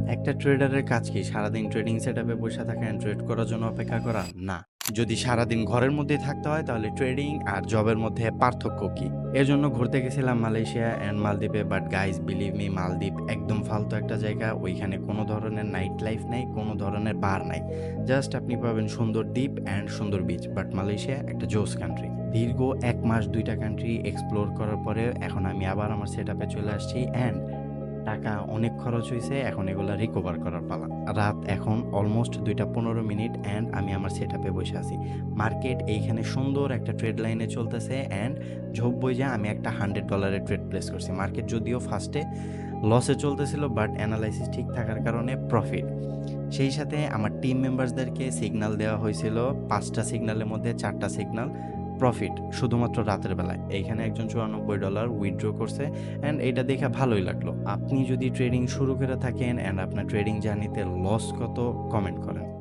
একটা ট্রেডারের কাজ কি সারাদিন ট্রেডিং সেটআপে বসে থাকা এন্ড ট্রেড করার জন্য অপেক্ষা করা? না। যদি সারাদিন ঘরের মধ্যেই থাকতে হয় তাহলে ট্রেডিং আর জবের মধ্যে পার্থক্য কি? এর জন্য ঘুরতে গেছিলাম মালয়েশিয়া অ্যান্ড মালদ্বীপে, বাট গাইস বিলিভ মি, মালদ্বীপ একদম ফালতু একটা জায়গা। ওইখানে কোনো ধরনের নাইট লাইফ নাই, কোনো ধরনের বার নাই। জাস্ট আপনি পাবেন সুন্দর দ্বীপ অ্যান্ড সুন্দর বিচ। বাট মালয়েশিয়া একটা জোস কান্ট্রি। দীর্ঘ ১ মাস ২ টা কান্ট্রি এক্সপ্লোর করার পরে এখন আমি আবার আমার সেটআপে চলে আসছি অ্যান্ড টাকা অনেক খরচ হইছে। এখন এগুলা রিকভার করার পালা। রাত এখন অলমোস্ট ২টা ১৫ অ্যান্ড আমি আমার সেটআপে বইসা আছি। মার্কেট এইখানে সুন্দর একটা ট্রেড লাইনে চলতেছে অ্যান্ড ঝোপ বইযা আমি একটা $100 এর ট্রেড প্লেস করছি। মার্কেট যদিও ফার্স্টে লসে চলতেছিল বাট এনালাইসিস ঠিক থাকার কারণে প্রফিট। সেই সাথে আমার টিম মেম্বার্সদেরকে সিগনাল দেওয়া হয়েছিল। ৫ টা সিগনালের মধ্যে ৪ টা সিগনাল প্রফিট শুধুমাত্র রাতের বেলায়। এইখানে একজন $৯৪ উইথড্র করছে অ্যান্ড এইটা দেখে ভালোই লাগলো। আপনি যদি ট্রেডিং শুরু করে থাকেন অ্যান্ড আপনার ট্রেডিং জার্নিতে লস কত, কমেন্ট করেন।